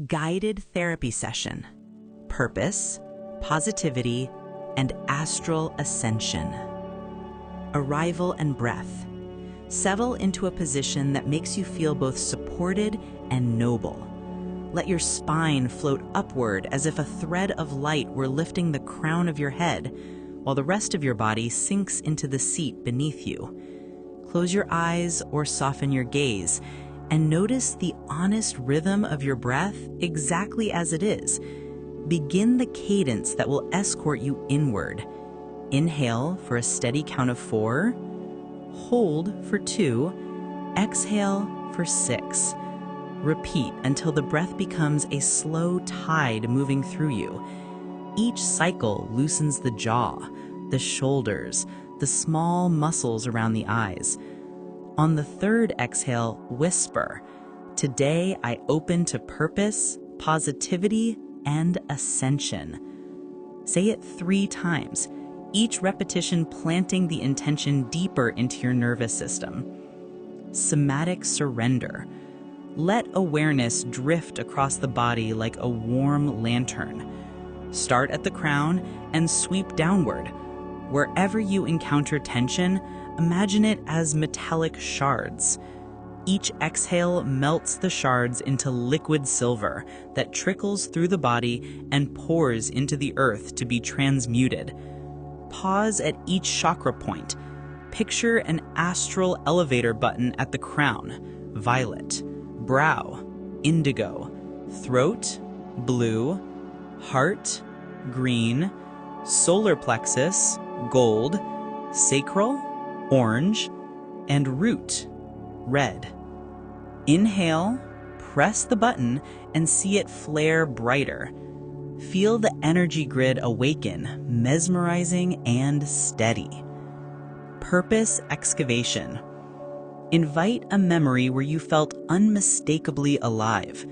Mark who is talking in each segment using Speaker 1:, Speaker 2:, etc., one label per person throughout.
Speaker 1: Guided therapy session, purpose, positivity, and astral ascension. Arrival and breath. Settle into a position that makes you feel both supported and noble. Let your spine float upward as if a thread of light were lifting the crown of your head, while the rest of your body sinks into the seat beneath you. Close your eyes or soften your gaze, and notice the honest rhythm of your breath exactly as it is. Begin the cadence that will escort you inward. Inhale for a steady count of 4, hold for 2, exhale for 6. Repeat until the breath becomes a slow tide moving through you. Each cycle loosens the jaw, the shoulders, the small muscles around the eyes. On the third exhale, whisper, "Today I open to purpose, positivity, and ascension." Say it 3 times, each repetition planting the intention deeper into your nervous system. Somatic surrender. Let awareness drift across the body like a warm lantern. Start at the crown and sweep downward. Wherever you encounter tension, imagine it as metallic shards. Each exhale melts the shards into liquid silver that trickles through the body and pours into the earth to be transmuted. Pause at each chakra point. Picture an astral elevator button at the crown, violet, brow, indigo, throat, blue, heart, green, solar plexus, gold, sacral, orange, and root, red. Inhale, press the button, and see it flare brighter. Feel the energy grid awaken, mesmerizing and steady. Purpose excavation. Invite a memory where you felt unmistakably alive.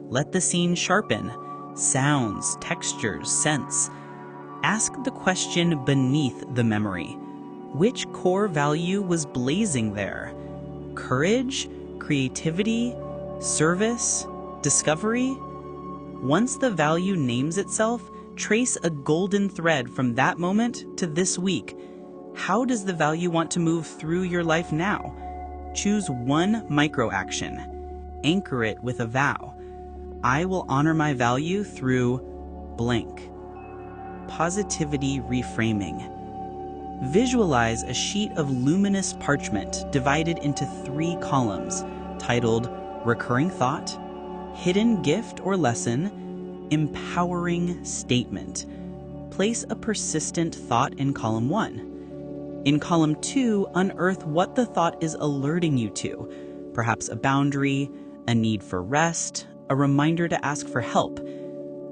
Speaker 1: Let the scene sharpen. Sounds, textures, scents. Ask the question beneath the memory. Which core value was blazing there? Courage, creativity, service, discovery? Once the value names itself, trace a golden thread from that moment to this week. How does the value want to move through your life now? Choose one micro action. Anchor it with a vow. I will honor my value through blank. Positivity reframing. Visualize a sheet of luminous parchment divided into 3 columns, titled Recurring Thought, Hidden Gift or Lesson, Empowering Statement. Place a persistent thought in column 1. In column 2, unearth what the thought is alerting you to, perhaps a boundary, a need for rest, a reminder to ask for help.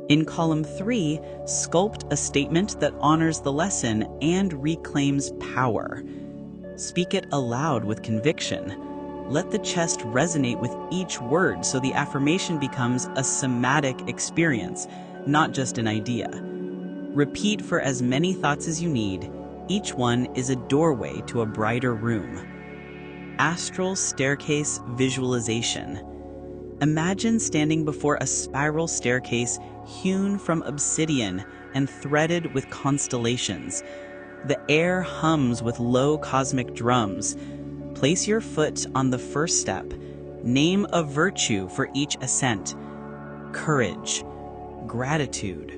Speaker 1: In column 3, sculpt a statement that honors the lesson and reclaims power. Speak it aloud with conviction. Let the chest resonate with each word so the affirmation becomes a somatic experience, not just an idea. Repeat for as many thoughts as you need. Each one is a doorway to a brighter room. Astral staircase visualization. Imagine standing before a spiral staircase hewn from obsidian and threaded with constellations. The air hums with low cosmic drums. Place your foot on the first step. Name a virtue for each ascent. Courage, gratitude,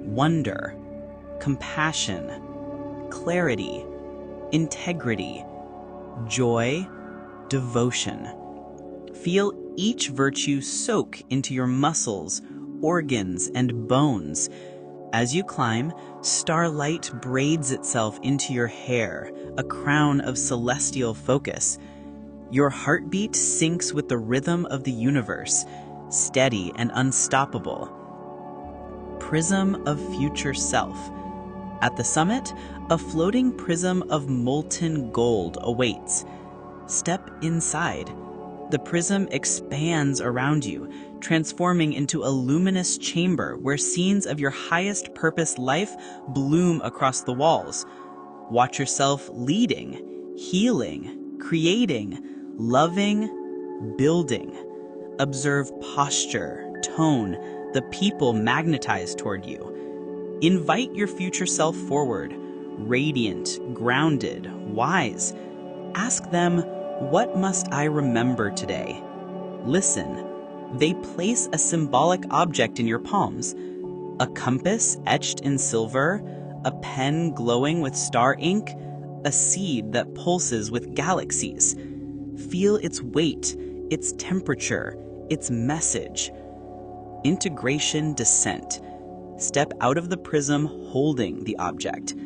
Speaker 1: wonder, compassion, clarity, integrity, joy, devotion. Feel each virtue soak into your muscles, organs, and bones. As you climb, starlight braids itself into your hair, a crown of celestial focus. Your heartbeat syncs with the rhythm of the universe, steady and unstoppable. Prism of future self. At the summit, a floating prism of molten gold awaits. Step inside. The prism expands around you, transforming into a luminous chamber where scenes of your highest purpose life bloom across the walls. Watch yourself leading, healing, creating, loving, building. Observe posture, tone, the people magnetize toward you. Invite your future self forward, radiant, grounded, wise. Ask them, "What must I remember today?" Listen. They place a symbolic object in your palms. A compass etched in silver, a pen glowing with star ink, a seed that pulses with galaxies. Feel its weight, its temperature, its message. Integration descent. Step out of the prism holding the object.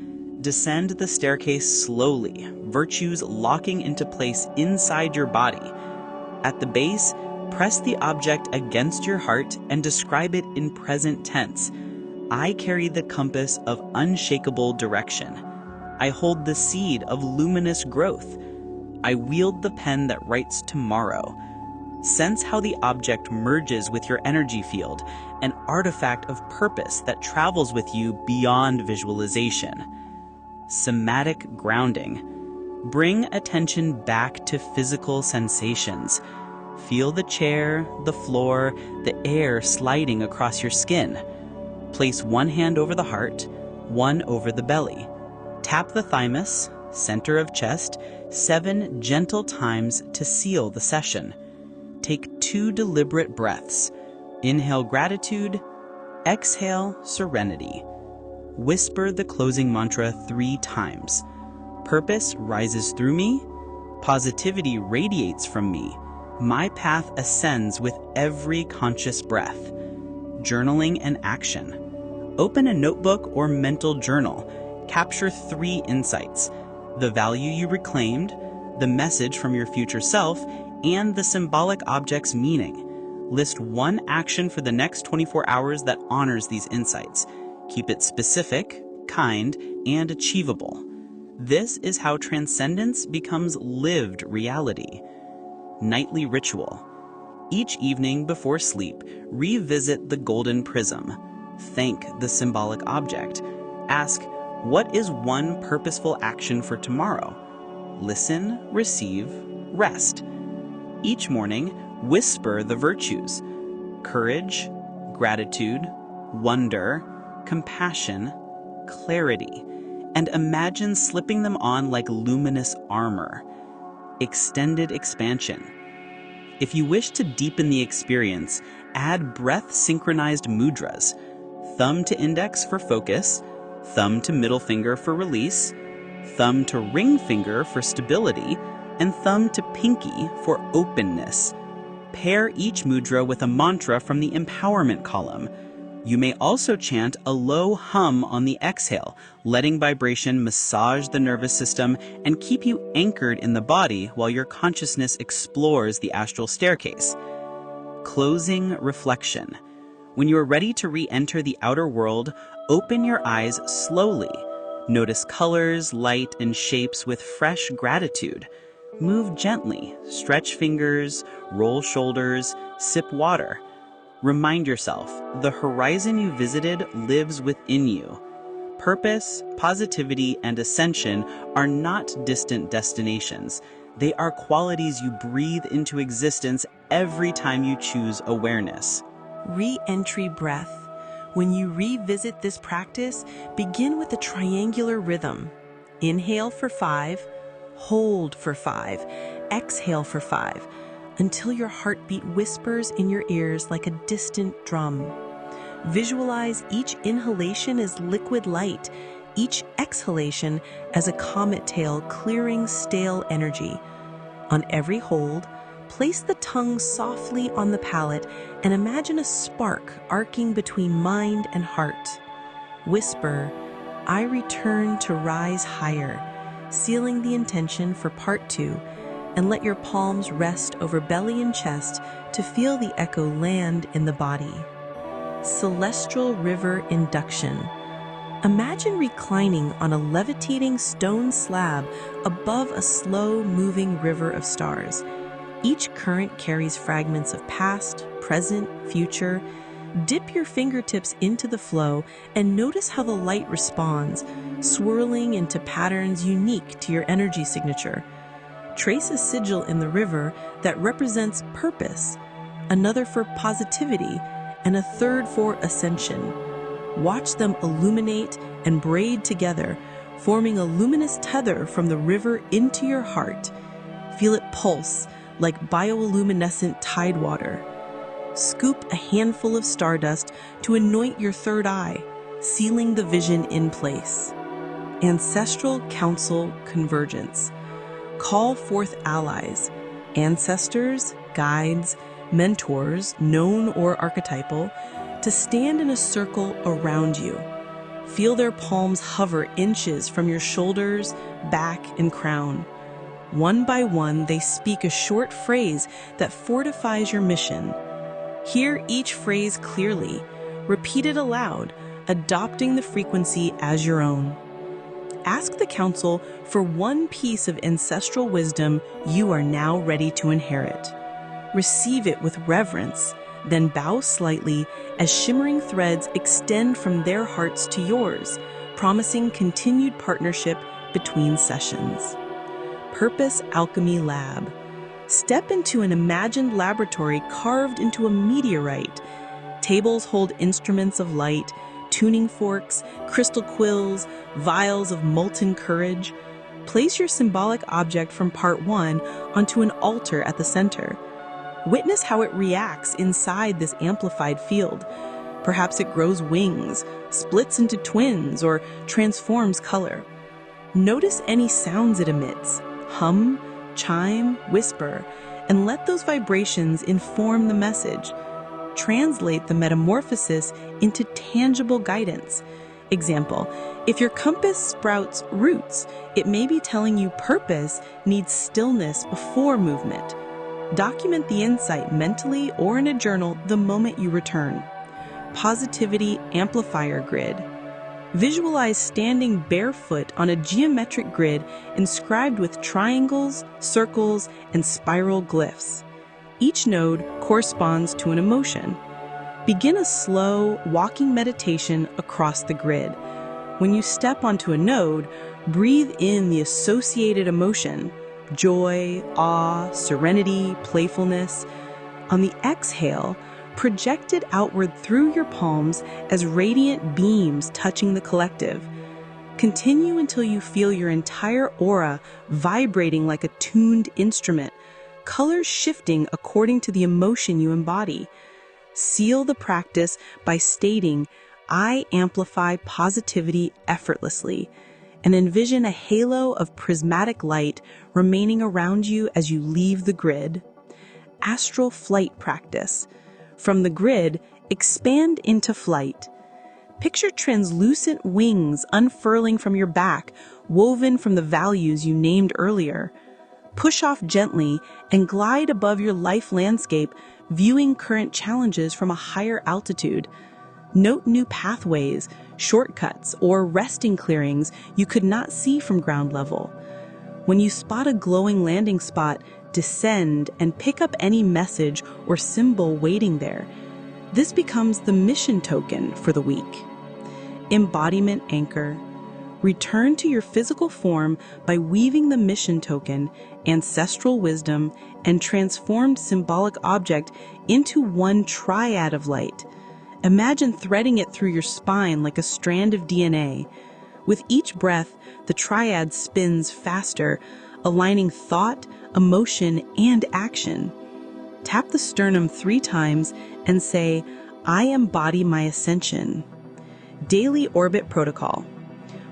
Speaker 1: Descend the staircase slowly, virtues locking into place inside your body. At the base, press the object against your heart and describe it in present tense. I carry the compass of unshakable direction. I hold the seed of luminous growth. I wield the pen that writes tomorrow. Sense how the object merges with your energy field, an artifact of purpose that travels with you beyond visualization. Somatic grounding. Bring attention back to physical sensations. Feel the chair, the floor, the air sliding across your skin. Place one hand over the heart, one over the belly. Tap the thymus, center of chest, 7 gentle times to seal the session. Take 2 deliberate breaths. Inhale gratitude, exhale serenity. Whisper the closing mantra 3 times. Purpose rises through me. Positivity radiates from me. My path ascends with every conscious breath. Journaling and action. Open a notebook or mental journal. Capture 3 insights: the value you reclaimed, the message from your future self, and the symbolic object's meaning. List 1 action for the next 24 hours that honors these insights. Keep it specific, kind, and achievable. This is how transcendence becomes lived reality. Nightly ritual. Each evening before sleep, revisit the golden prism. Thank the symbolic object. Ask, what is one purposeful action for tomorrow? Listen, receive, rest. Each morning, whisper the virtues: courage, gratitude, wonder, compassion, clarity, and imagine slipping them on like luminous armor. Extended expansion. If you wish to deepen the experience, add breath-synchronized mudras. Thumb to index for focus, thumb to middle finger for release, thumb to ring finger for stability, and thumb to pinky for openness. Pair each mudra with a mantra from the empowerment column. You may also chant a low hum on the exhale, letting vibration massage the nervous system and keep you anchored in the body while your consciousness explores the astral staircase. Closing reflection. When you are ready to re-enter the outer world, open your eyes slowly. Notice colors, light, and shapes with fresh gratitude. Move gently, stretch fingers, roll shoulders, sip water. Remind yourself, the horizon you visited lives within you. Purpose, positivity, and ascension are not distant destinations. They are qualities you breathe into existence every time you choose awareness.
Speaker 2: Re-entry breath. When you revisit this practice, begin with a triangular rhythm. Inhale for 5, hold for 5, exhale for 5, until your heartbeat whispers in your ears like a distant drum. Visualize each inhalation as liquid light, each exhalation as a comet tail clearing stale energy. On every hold, place the tongue softly on the palate and imagine a spark arcing between mind and heart. Whisper, "I return to rise higher," sealing the intention for part 2, and let your palms rest over belly and chest to feel the echo land in the body. Celestial River Induction. Imagine reclining on a levitating stone slab above a slow-moving river of stars. Each current carries fragments of past, present, future. Dip your fingertips into the flow and notice how the light responds, swirling into patterns unique to your energy signature. Trace a sigil in the river that represents purpose, another for positivity, and a third for ascension. Watch them illuminate and braid together, forming a luminous tether from the river into your heart. Feel it pulse like bioluminescent tide water. Scoop a handful of stardust to anoint your third eye, sealing the vision in place. Ancestral Council Convergence. Call forth allies, ancestors, guides, mentors, known or archetypal, to stand in a circle around you. Feel their palms hover inches from your shoulders, back, and crown. One by one, they speak a short phrase that fortifies your mission. Hear each phrase clearly, repeat it aloud, adopting the frequency as your own. Ask the council for one piece of ancestral wisdom you are now ready to inherit. Receive it with reverence, then bow slightly as shimmering threads extend from their hearts to yours, promising continued partnership between sessions. Purpose Alchemy Lab. Step into an imagined laboratory carved into a meteorite. Tables hold instruments of light, tuning forks, crystal quills, vials of molten courage. Place your symbolic object from part 1 onto an altar at the center. Witness how it reacts inside this amplified field. Perhaps it grows wings, splits into twins, or transforms color. Notice any sounds it emits. Hum, chime, whisper, and let those vibrations inform the message. Translate the metamorphosis into tangible guidance. Example, if your compass sprouts roots, it may be telling you purpose needs stillness before movement. Document the insight mentally or in a journal the moment you return. Positivity Amplifier Grid. Visualize standing barefoot on a geometric grid inscribed with triangles, circles, and spiral glyphs. Each node corresponds to an emotion. Begin a slow, walking meditation across the grid. When you step onto a node, breathe in the associated emotion: joy, awe, serenity, playfulness. On the exhale, project it outward through your palms as radiant beams touching the collective. Continue until you feel your entire aura vibrating like a tuned instrument, colors shifting according to the emotion you embody. Seal the practice by stating, "I amplify positivity effortlessly," and envision a halo of prismatic light remaining around you as you leave the grid. Astral Flight Practice. From the grid, expand into flight. Picture translucent wings unfurling from your back, woven from the values you named earlier. Push off gently and glide above your life landscape, viewing current challenges from a higher altitude. Note new pathways, shortcuts, or resting clearings you could not see from ground level. When you spot a glowing landing spot, descend and pick up any message or symbol waiting there. This becomes the mission token for the week. Embodiment Anchor. Return to your physical form by weaving the mission token, ancestral wisdom, and transformed symbolic object into one triad of light. Imagine threading it through your spine like a strand of DNA. With each breath, the triad spins faster, aligning thought, emotion, and action. Tap the sternum 3 times and say, "I embody my ascension." Daily Orbit Protocol.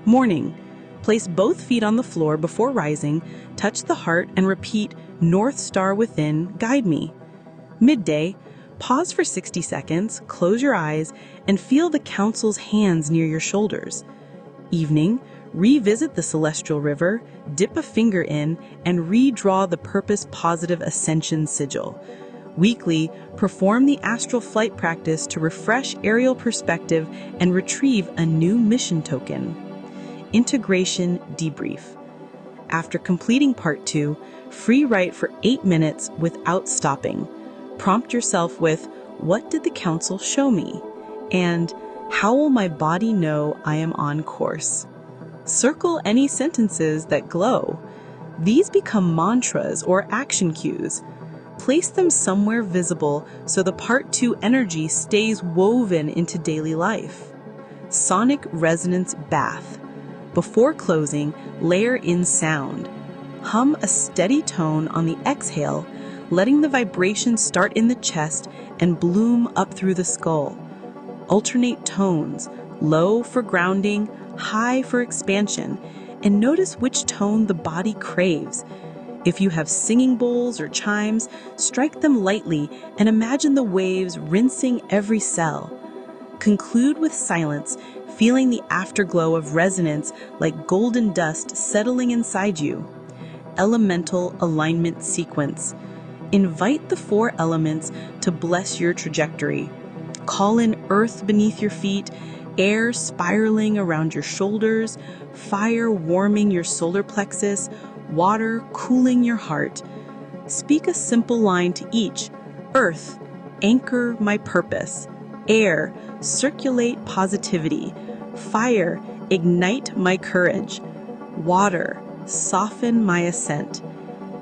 Speaker 2: Morning. Place both feet on the floor before rising, touch the heart, and repeat, "North Star within, guide me." Midday. Pause for 60 seconds, close your eyes, and feel the council's hands near your shoulders. Evening. Revisit the celestial river, dip a finger in, and redraw the Purpose Positive Ascension sigil. Weekly, perform the astral flight practice to refresh aerial perspective and retrieve a new mission token. Integration Debrief. After completing part 2, free write for 8 minutes without stopping. Prompt yourself with, "What did the council show me?" and "How will my body know I am on course?" Circle any sentences that glow. These become mantras or action cues. Place them somewhere visible so the part 2 energy stays woven into daily life. Sonic resonance bath. Before closing, layer in sound. Hum a steady tone on the exhale, letting the vibration start in the chest and bloom up through the skull. Alternate tones, low for grounding, high for expansion, and notice which tone the body craves. If you have singing bowls or chimes, strike them lightly and imagine the waves rinsing every cell. Conclude with silence, feeling the afterglow of resonance like golden dust settling inside you. Elemental alignment sequence. Invite the 4 elements to bless your trajectory. Call in earth beneath your feet, air spiraling around your shoulders, fire warming your solar plexus, water cooling your heart. Speak a simple line to each. Earth, anchor my purpose. Air, circulate positivity. Fire, ignite my courage. Water, soften my ascent.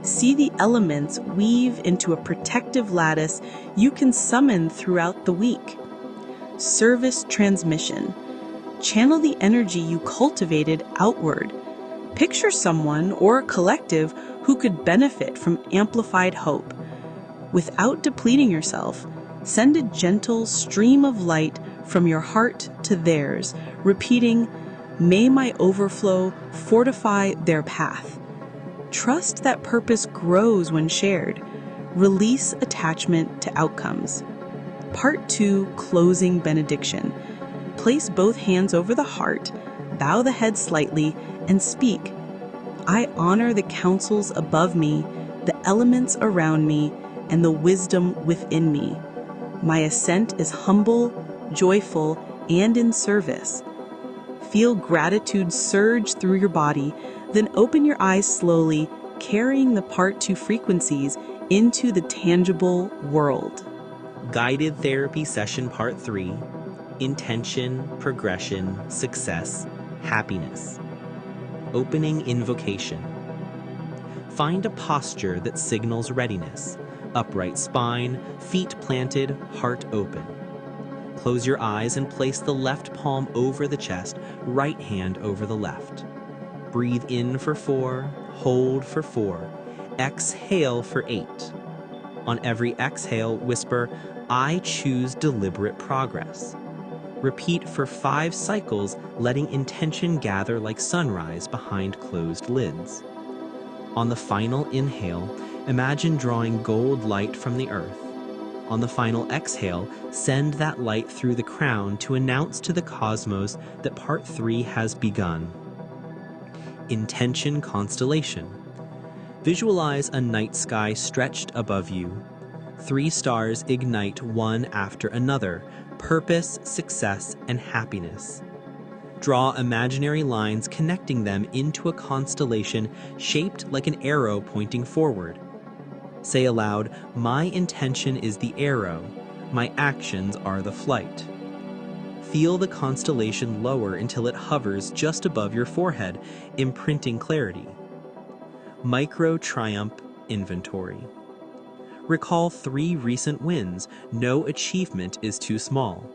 Speaker 2: See the elements weave into a protective lattice you can summon throughout the week. Service transmission. Channel the energy you cultivated outward. Picture someone or a collective who could benefit from amplified hope. Without depleting yourself, send a gentle stream of light from your heart to theirs, repeating, "May my overflow fortify their path." Trust that purpose grows when shared. Release attachment to outcomes. Part 2, closing benediction. Place both hands over the heart, bow the head slightly, and speak. I honor the counsels above me, the elements around me, and the wisdom within me. My ascent is humble, joyful, and in service. Feel gratitude surge through your body, then open your eyes slowly, carrying the Part 2 frequencies into the tangible world.
Speaker 1: Guided Therapy Session Part 3, Intention, Progression, Success, Happiness. Opening Invocation. Find a posture that signals readiness. Upright spine, feet planted, heart open. Close your eyes and place the left palm over the chest, right hand over the left. Breathe in for 4, hold for 4, exhale for 8. On every exhale, whisper, I choose deliberate progress. Repeat for 5 cycles, letting intention gather like sunrise behind closed lids. On the final inhale, imagine drawing gold light from the earth. On the final exhale, send that light through the crown to announce to the cosmos that Part 3 has begun. Intention Constellation. Visualize a night sky stretched above you. 3 stars ignite one after another, purpose, success, and happiness. Draw imaginary lines connecting them into a constellation shaped like an arrow pointing forward. Say aloud, my intention is the arrow, my actions are the flight. Feel the constellation lower until it hovers just above your forehead, imprinting clarity. Micro Triumph Inventory. Recall 3 recent wins. No achievement is too small.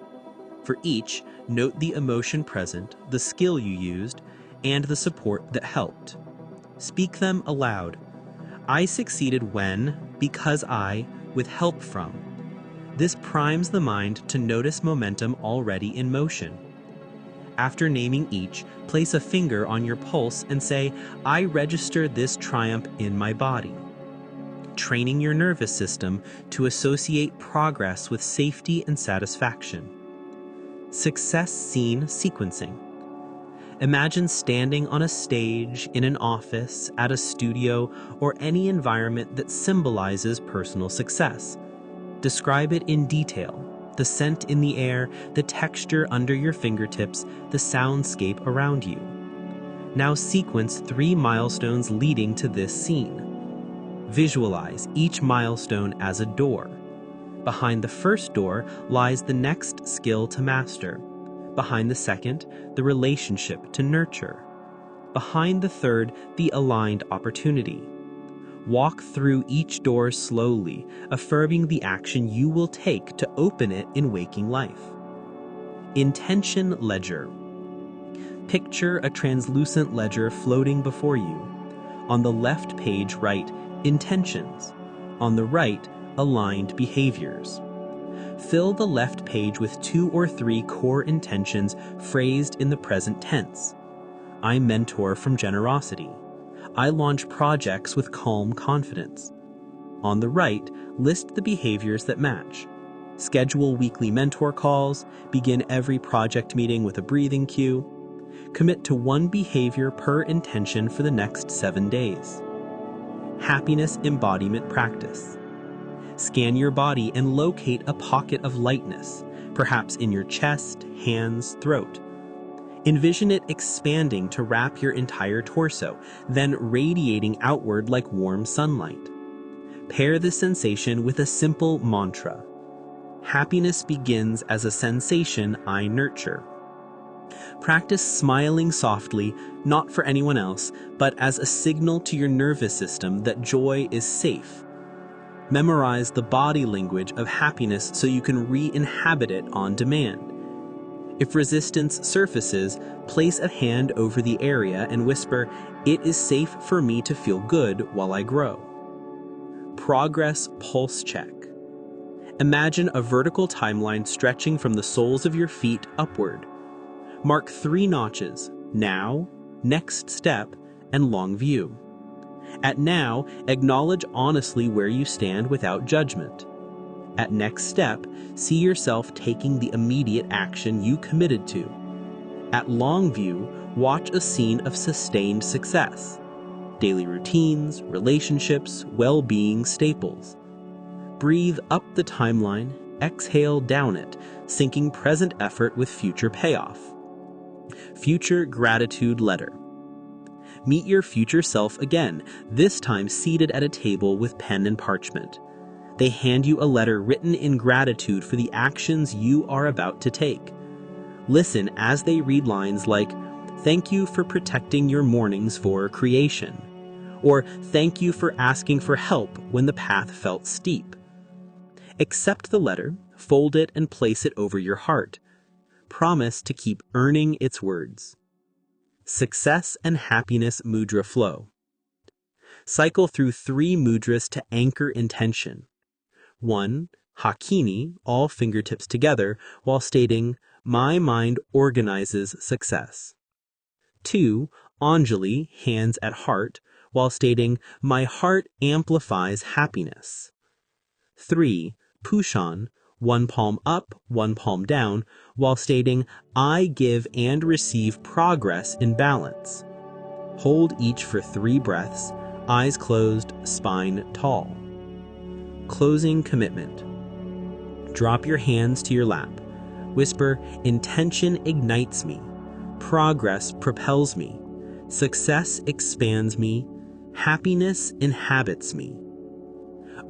Speaker 1: For each, note the emotion present, the skill you used, and the support that helped. Speak them aloud. I succeeded when, because I, with help from. This primes the mind to notice momentum already in motion. After naming each, place a finger on your pulse and say, I register this triumph in my body. Training your nervous system to associate progress with safety and satisfaction. Success scene sequencing. Imagine standing on a stage, in an office, at a studio, or any environment that symbolizes personal success. Describe it in detail. The scent in the air, the texture under your fingertips, the soundscape around you. Now sequence 3 milestones leading to this scene. Visualize each milestone as a door. Behind the first door lies the next skill to master. Behind the second, the relationship to nurture. Behind the third, the aligned opportunity.
Speaker 3: Walk through each door slowly, affirming the action you will take to open it in waking life. Intention ledger. Picture a translucent ledger floating before you. On the left page, write intentions. On the right, aligned behaviors. Fill the left page with 2 or 3 core intentions phrased in the present tense. I mentor from generosity. I launch projects with calm confidence. On the right, list the behaviors that match. Schedule weekly mentor calls, begin every project meeting with a breathing cue. Commit to 1 behavior per intention for the next 7 days. Happiness embodiment practice. Scan your body and locate a pocket of lightness, perhaps in your chest, hands, throat. Envision it expanding to wrap your entire torso, then radiating outward like warm sunlight. Pair the sensation with a simple mantra. Happiness begins as a sensation I nurture. Practice smiling softly, not for anyone else, but as a signal to your nervous system that joy is safe. Memorize the body language of happiness so you can re-inhabit it on demand. If resistance surfaces, place a hand over the area and whisper, "It is safe for me to feel good while I grow." Progress pulse check. Imagine a vertical timeline stretching from the soles of your feet upward. Mark 3 notches: now, next step, and long view. At now, acknowledge honestly where you stand without judgment. At next step, see yourself taking the immediate action you committed to. At long view, watch a scene of sustained success. Daily routines, relationships, well-being staples. Breathe up the timeline, exhale down it, syncing present effort with future payoff. Future gratitude letter. Meet your future self again, this time seated at a table with pen and parchment. They hand you a letter written in gratitude for the actions you are about to take. Listen as they read lines like, "Thank you for protecting your mornings for creation," or "Thank you for asking for help when the path felt steep." Accept the letter, fold it, and place it over your heart. Promise to keep earning its words. Success and happiness mudra flow. Cycle through 3 mudras to anchor intention. 1. Hakini, all fingertips together, while stating, "My mind organizes success." 2. Anjali, hands at heart, while stating, "My heart amplifies happiness." 3. Pushan, 1 palm up, 1 palm down, while stating, "I give and receive progress in balance." Hold each for 3 breaths, eyes closed, spine tall. Closing commitment. Drop your hands to your lap. Whisper, "Intention ignites me. Progress propels me. Success expands me. Happiness inhabits me."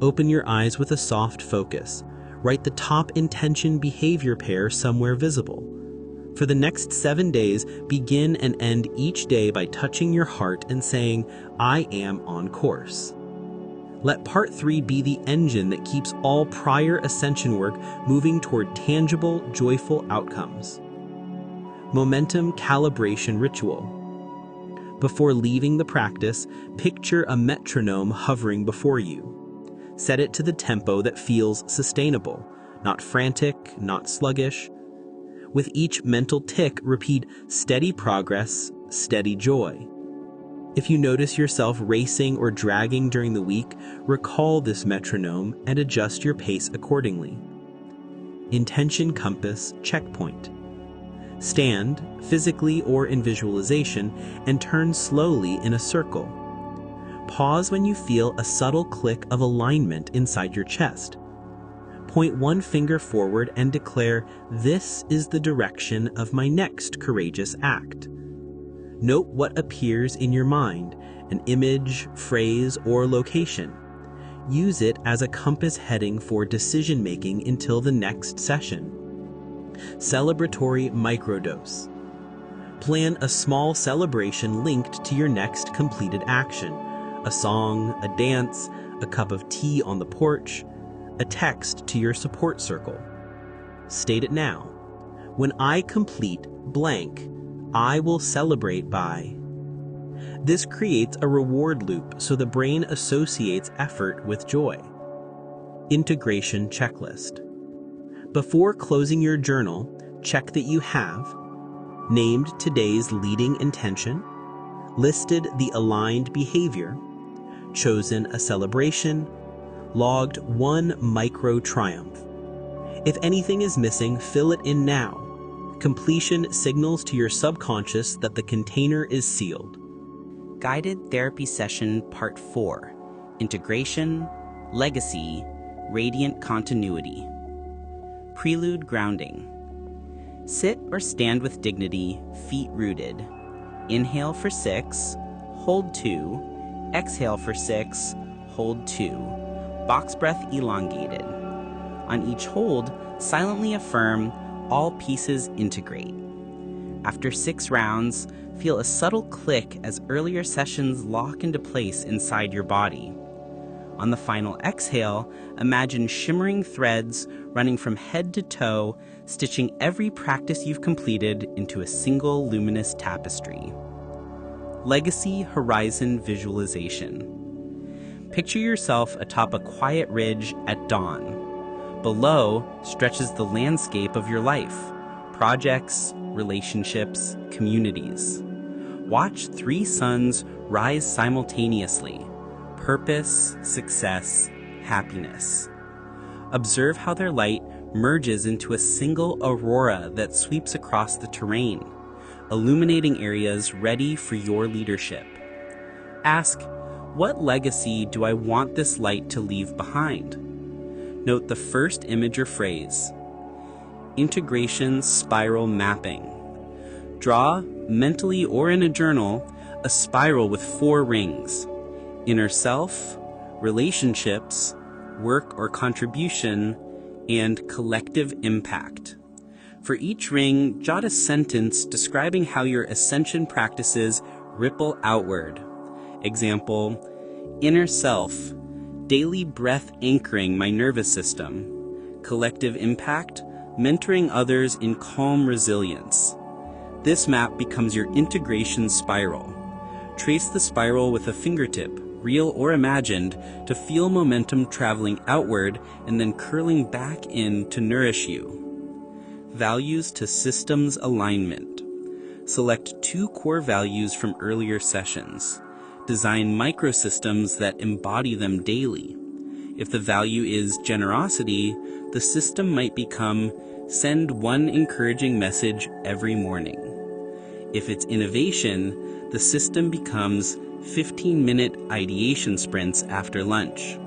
Speaker 3: Open your eyes with a soft focus. Write the top intention behavior pair somewhere visible. For the next 7 days, begin and end each day by touching your heart and saying, "I am on course." Let part 3 be the engine that keeps all prior ascension work moving toward tangible, joyful outcomes. Momentum calibration ritual. Before leaving the practice, picture a metronome hovering before you. Set it to the tempo that feels sustainable, not frantic, not sluggish. With each mental tick, repeat steady progress, steady joy. If you notice yourself racing or dragging during the week, recall this metronome and adjust your pace accordingly. Intention compass checkpoint. Stand, physically or in visualization, and turn slowly in a circle. Pause when you feel a subtle click of alignment inside your chest. Point 1 finger forward and declare, "This is the direction of my next courageous act." Note what appears in your mind, an image, phrase, or location. Use it as a compass heading for decision-making until the next session. Celebratory microdose. Plan a small celebration linked to your next completed action. A song, a dance, a cup of tea on the porch, a text to your support circle. State it now. When I complete blank, I will celebrate by. This creates a reward loop so the brain associates effort with joy. Integration checklist. Before closing your journal, check that you have named today's leading intention, listed the aligned behavior, chosen a celebration, logged one micro triumph. If anything is missing, fill it in now. Completion signals to your subconscious that the container is sealed.
Speaker 1: Guided Therapy Session Part 4, Integration, Legacy, Radiant Continuity. Prelude Grounding. Sit or stand with dignity, feet rooted. Inhale for 6, hold 2, exhale for 6, hold 2. Box breath elongated. On each hold, silently affirm, all pieces integrate. After 6 rounds, feel a subtle click as earlier sessions lock into place inside your body. On the final exhale, imagine shimmering threads running from head to toe, stitching every practice you've completed into a single luminous tapestry. Legacy Horizon Visualization. Picture yourself atop a quiet ridge at dawn. Below stretches the landscape of your life, projects, relationships, communities. Watch 3 suns rise simultaneously: purpose, success, happiness. Observe how their light merges into a single aurora that sweeps across the terrain, illuminating areas ready for your leadership. Ask, what legacy do I want this light to leave behind? Note the first image or phrase. Integration spiral mapping. Draw, mentally or in a journal, a spiral with 4 rings: inner self, relationships, work or contribution, and collective impact. For each ring, jot a sentence describing how your ascension practices ripple outward. Example, inner self, daily breath anchoring my nervous system. Collective impact, mentoring others in calm resilience. This map becomes your integration spiral. Trace the spiral with a fingertip, real or imagined, to feel momentum traveling outward and then curling back in to nourish you. Values to systems alignment. Select 2 core values from earlier sessions. Design microsystems that embody them daily. If the value is generosity, the system might become send 1 encouraging message every morning. If it's innovation, the system becomes 15-minute ideation sprints after lunch.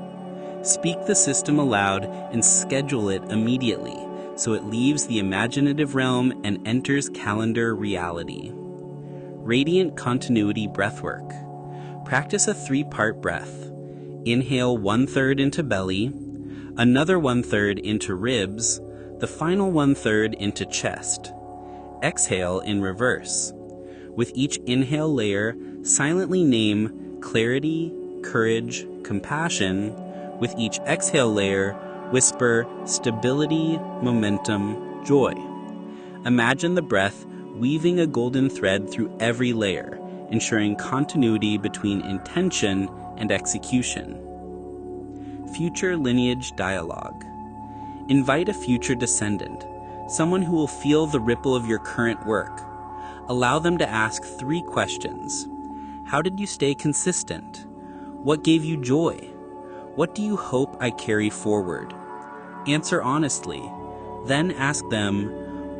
Speaker 1: Speak the system aloud and schedule it immediately so it leaves the imaginative realm and enters calendar reality. Radiant Continuity Breathwork. Practice a 3-part breath. Inhale 1/3 into belly, another 1/3 into ribs, the final 1/3 into chest. Exhale in reverse. With each inhale layer, silently name clarity, courage, compassion. With each exhale layer, whisper stability, momentum, joy. Imagine the breath weaving a golden thread through every layer, ensuring continuity between intention and execution. Future lineage dialogue. Invite a future descendant, someone who will feel the ripple of your current work. Allow them to ask 3 questions. How did you stay consistent? What gave you joy? What do you hope I carry forward? Answer honestly. Then ask them,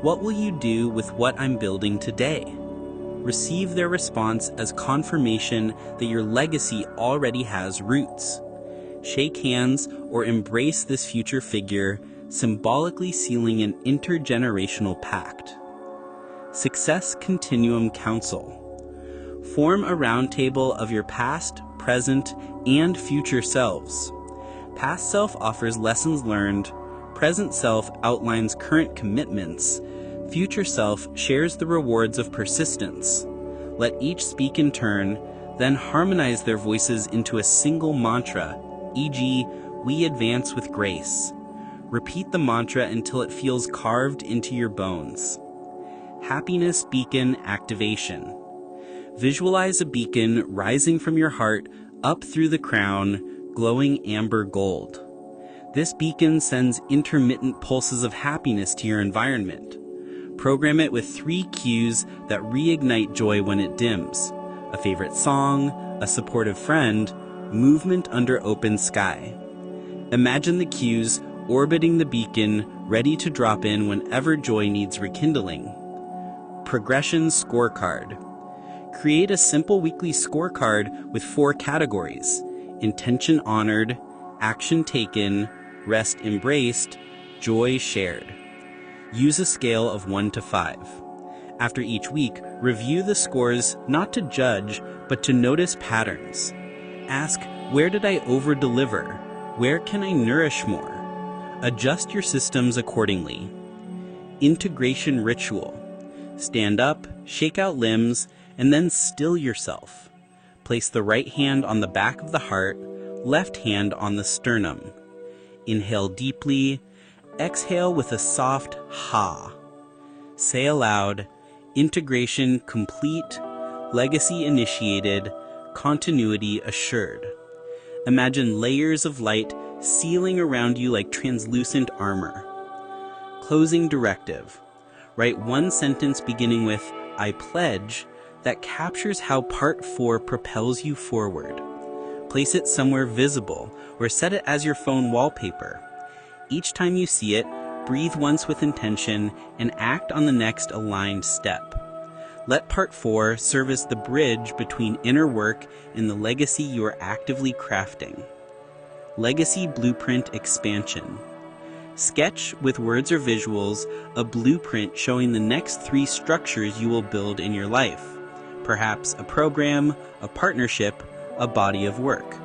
Speaker 1: what will you do with what I'm building today? Receive their response as confirmation that your legacy already has roots. Shake hands or embrace this future figure, symbolically sealing an intergenerational pact. Success Continuum Council. Form a roundtable of your past, present, and future selves. Past self offers lessons learned, present self outlines current commitments, future self shares the rewards of persistence. Let each speak in turn,
Speaker 3: then harmonize their voices into a single mantra, e.g., "We advance with grace." Repeat the mantra until it feels carved into your bones. Happiness beacon activation. Visualize a beacon rising from your heart up through the crown, glowing amber gold. This beacon sends intermittent pulses of happiness to your environment. Program it with 3 cues that reignite joy when it dims: a favorite song, a supportive friend, movement under open sky. Imagine the cues orbiting the beacon, ready to drop in whenever joy needs rekindling. Progression scorecard. Create a simple weekly scorecard with 4 categories: intention honored, action taken, rest embraced, joy shared. Use a scale of 1 to 5. After each week, review the scores not to judge, but to notice patterns. Ask, where did I over-deliver? Where can I nourish more? Adjust your systems accordingly. Integration ritual. Stand up, shake out limbs, and then still yourself. Place the right hand on the back of the heart, left hand on the sternum. Inhale deeply, exhale with a soft ha. Say aloud, integration complete, legacy initiated, continuity assured. Imagine layers of light sealing around you like translucent armor. Closing directive. Write 1 sentence beginning with "I pledge" that captures how Part 4 propels you forward. Place it somewhere visible or set it as your phone wallpaper. Each time you see it, breathe once with intention and act on the next aligned step. Let Part 4 serve as the bridge between inner work and the legacy you are actively crafting. Legacy Blueprint Expansion. Sketch, with words or visuals, a blueprint showing the next 3 structures you will build in your life. Perhaps a program, a partnership, a body of work.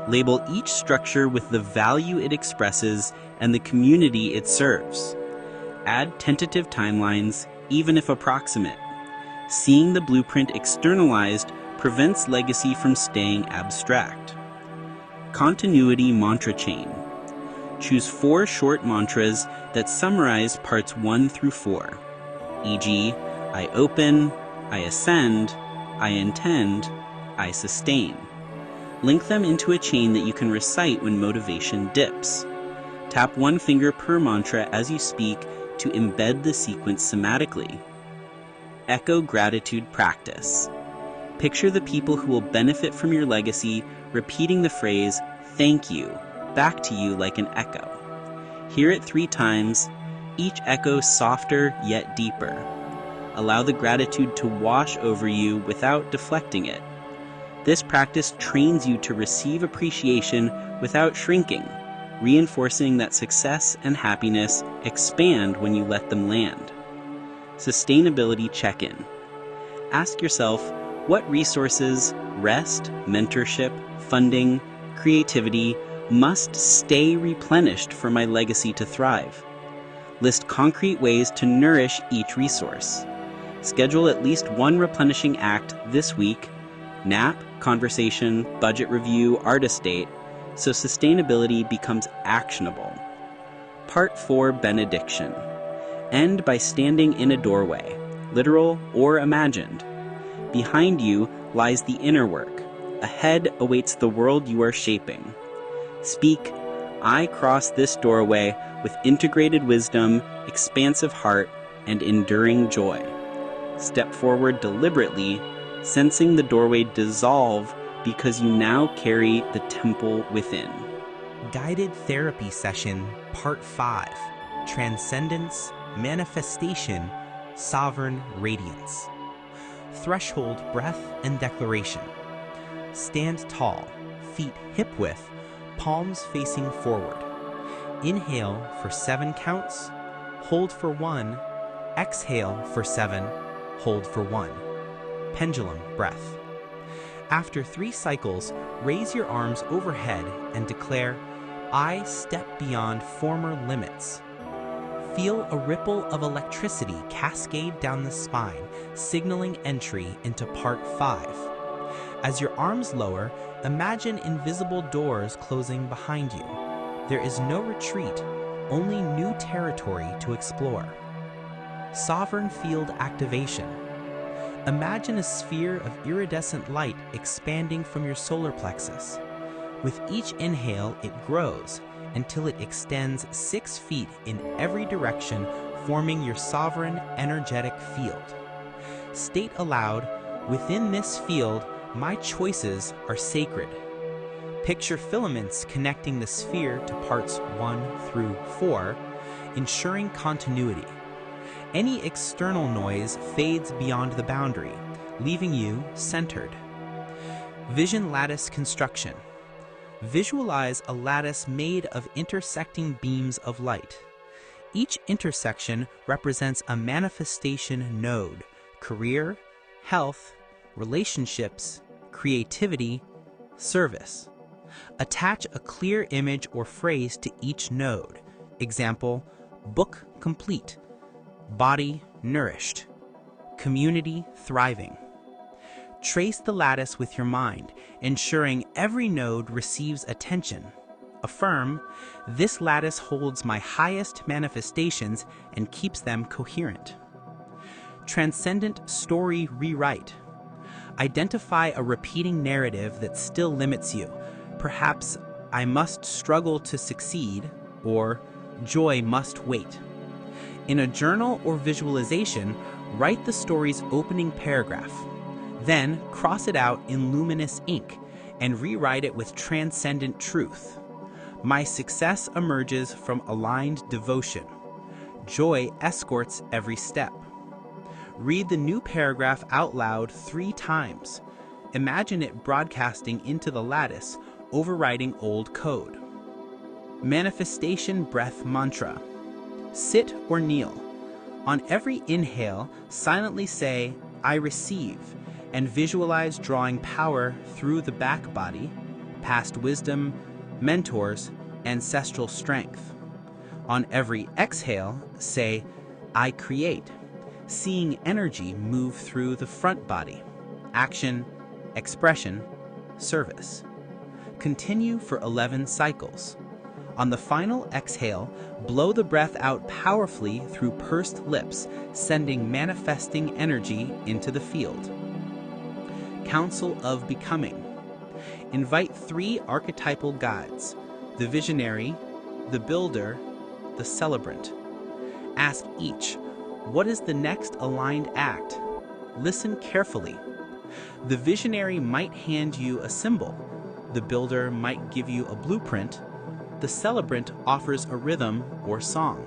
Speaker 3: Label each structure with the value it expresses and the community it serves. Add tentative timelines, even if approximate. Seeing the blueprint externalized prevents legacy from staying abstract. Continuity mantra chain. Choose 4 short mantras that summarize parts 1 through 4, e.g., I open, I ascend, I intend, I sustain. Link them into a chain that you can recite when motivation dips. Tap 1 finger per mantra as you speak to embed the sequence somatically. Echo gratitude practice. Picture the people who will benefit from your legacy repeating the phrase, "Thank you," back to you like an echo. Hear it 3 times, each echo softer yet deeper. Allow the gratitude to wash over you without deflecting it. This practice trains you to receive appreciation without shrinking, reinforcing that success and happiness expand when you let them land. Sustainability check-in. Ask yourself, what resources, rest, mentorship, funding, creativity must stay replenished for my legacy to thrive? List concrete ways to nourish each resource. Schedule at least 1 replenishing act this week: nap, conversation, budget review, artist date, so sustainability becomes actionable. Part 4 Benediction. End by standing in a doorway, literal or imagined. Behind you lies the inner work. Ahead awaits the world you are shaping. Speak, I cross this doorway with integrated wisdom, expansive heart, and enduring joy. Step forward deliberately, sensing the doorway dissolve because you now carry the temple within.
Speaker 4: Guided Therapy Session Part 5. Transcendence, Manifestation, Sovereign Radiance. Threshold Breath and Declaration. Stand tall, feet hip-width, palms facing forward. Inhale for 7 counts, hold for 1, exhale for 7, hold for 1. Pendulum breath. After 3 cycles, raise your arms overhead and declare, I step beyond former limits. Feel a ripple of electricity cascade down the spine, signaling entry into Part 5. As your arms lower, imagine invisible doors closing behind you. There is no retreat, only new territory to explore. Sovereign field activation. Imagine a sphere of iridescent light expanding from your solar plexus. With each inhale, it grows until it extends 6 feet in every direction, forming your sovereign energetic field. State aloud, "Within this field, my choices are sacred." Picture filaments connecting the sphere to parts 1 through 4, ensuring continuity. Any external noise fades beyond the boundary, leaving you centered. Vision lattice construction. Visualize a lattice made of intersecting beams of light. Each intersection represents a manifestation node: career, health, relationships, creativity, service. Attach a clear image or phrase to each node. Example, book complete, body nourished, community thriving. Trace the lattice with your mind, ensuring every node receives attention. Affirm, "This lattice holds my highest manifestations and keeps them coherent." Transcendent story rewrite. Identify a repeating narrative that still limits you. Perhaps, "I must struggle to succeed," or "Joy must wait." In a journal or visualization, write the story's opening paragraph. Then cross it out in luminous ink and rewrite it with transcendent truth. "My success emerges from aligned devotion. Joy escorts every step." Read the new paragraph out loud 3 times. Imagine it broadcasting into the lattice, overriding old code. Manifestation breath mantra. Sit or kneel. On every inhale, silently say, "I receive," and visualize drawing power through the back body, past wisdom, mentors, ancestral strength. On every exhale, say, "I create," seeing energy move through the front body, action, expression, service. Continue for 11 cycles. On the final exhale, blow the breath out powerfully through pursed lips, sending manifesting energy into the field. Council of Becoming. Invite 3 archetypal guides: the visionary, the builder, the celebrant. Ask each, "What is the next aligned act?" Listen carefully. The visionary might hand you a symbol. The builder might give you a blueprint. The celebrant offers a rhythm or song.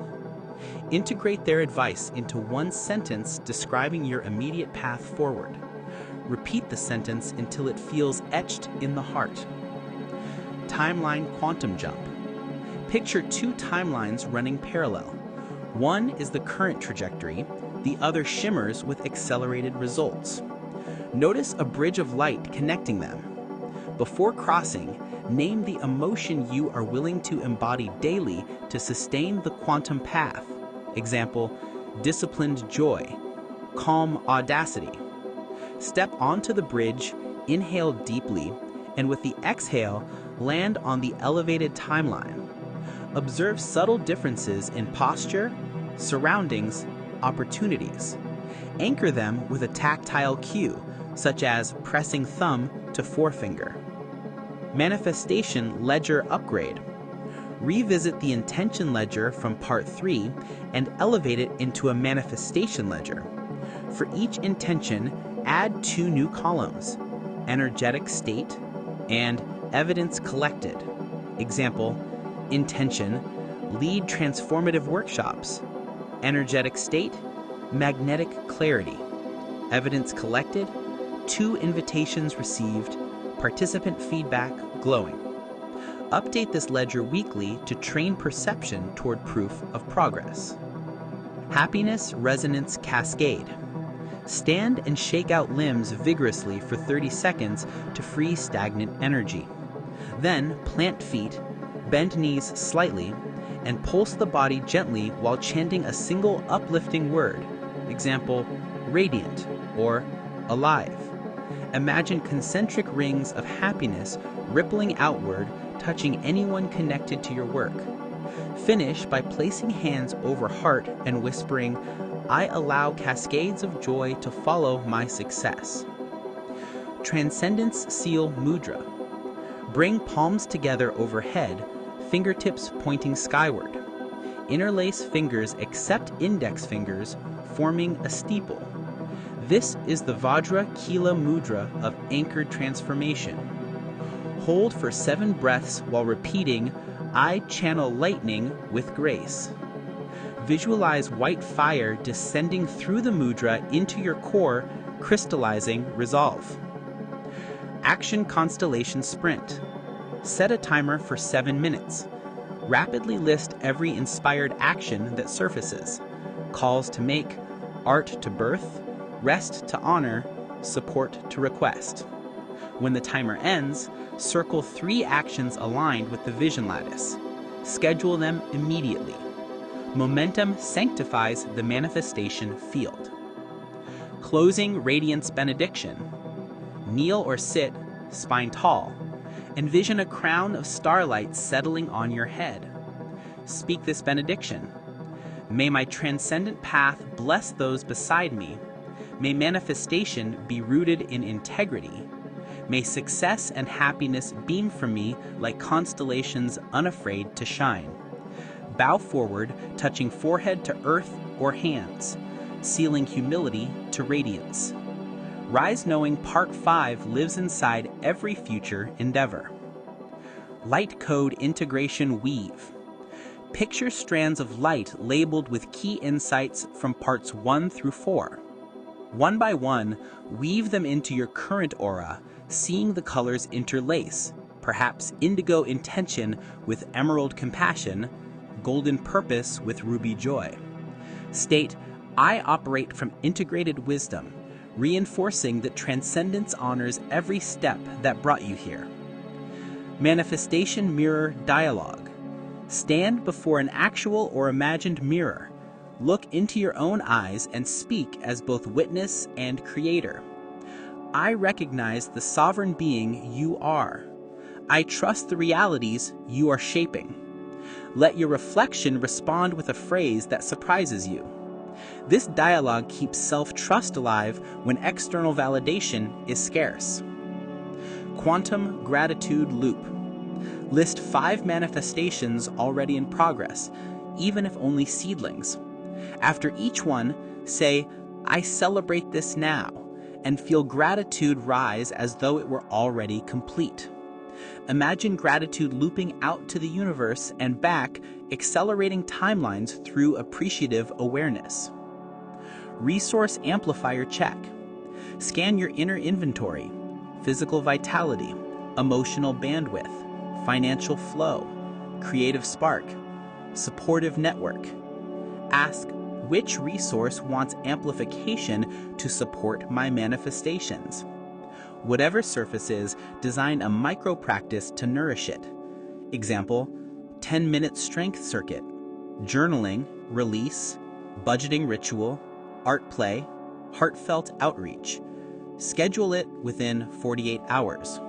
Speaker 4: Integrate their advice into one sentence describing your immediate path forward. Repeat the sentence until it feels etched in the heart. Timeline quantum jump. Picture 2 timelines running parallel. One is the current trajectory, the other shimmers with accelerated results. Notice a bridge of light connecting them. Before crossing, name the emotion you are willing to embody daily to sustain the quantum path. Example, disciplined joy, calm audacity. Step onto the bridge, inhale deeply, and with the exhale, land on the elevated timeline. Observe subtle differences in posture, surroundings, opportunities. Anchor them with a tactile cue, such as pressing thumb to forefinger. Manifestation ledger upgrade. Revisit the intention ledger from part 3 and elevate it into a manifestation ledger. For each intention, add 2 new columns: energetic state and evidence collected. Example, intention, lead transformative workshops. Energetic state, magnetic clarity. Evidence collected, 2 invitations received, participant feedback glowing. Update this ledger weekly to train perception toward proof of progress. Happiness resonance cascade. Stand and shake out limbs vigorously for 30 seconds to free stagnant energy. Then plant feet, bend knees slightly, and pulse the body gently while chanting a single uplifting word. Example, radiant or alive. Imagine concentric rings of happiness rippling outward, touching anyone connected to your work. Finish by placing hands over heart and whispering, "I allow cascades of joy to follow my success." Transcendence Seal Mudra. Bring palms together overhead, fingertips pointing skyward. Interlace fingers except index fingers, forming a steeple. This is the Vajra Kila Mudra of anchored transformation. Hold for 7 breaths while repeating, "I channel lightning with grace." Visualize white fire descending through the mudra into your core, crystallizing resolve. Action Constellation Sprint. Set a timer for 7 minutes. Rapidly list every inspired action that surfaces. Calls to make, art to birth, rest to honor, support to request. When the timer ends, circle 3 actions aligned with the vision lattice. Schedule them immediately. Momentum sanctifies the manifestation field. Closing Radiance Benediction. Kneel or sit, spine tall. Envision a crown of starlight settling on your head. Speak this benediction. May my transcendent path bless those beside me. May manifestation be rooted in integrity. May success and happiness beam from me like constellations unafraid to shine. Bow forward, touching forehead to earth or hands, sealing humility to radiance. Rise knowing Part 5 lives inside every future endeavor. Light Code Integration Weave. Picture strands of light labeled with key insights from parts 1 through 4. One by one, weave them into your current aura, seeing the colors interlace, perhaps indigo intention with emerald compassion, golden purpose with ruby joy. State, "I operate from integrated wisdom," reinforcing that transcendence honors every step that brought you here. Manifestation Mirror Dialogue. Stand before an actual or imagined mirror. Look into your own eyes and speak as both witness and creator. I recognize the sovereign being you are. I trust the realities you are shaping. Let your reflection respond with a phrase that surprises you. This dialogue keeps self-trust alive when external validation is scarce. Quantum Gratitude Loop. List 5 manifestations already in progress, even if only seedlings. After each one, say, "I celebrate this now," and feel gratitude rise as though it were already complete. Imagine gratitude looping out to the universe and back, accelerating timelines through appreciative awareness. Resource Amplifier Check. Scan your inner inventory, physical vitality, emotional bandwidth, financial flow, creative spark, supportive network. Ask, which resource wants amplification to support my manifestations? Whatever surfaces, design a micro practice to nourish it. Example, 10-minute strength circuit, journaling, release, budgeting ritual, art play, heartfelt outreach. Schedule it within 48 hours.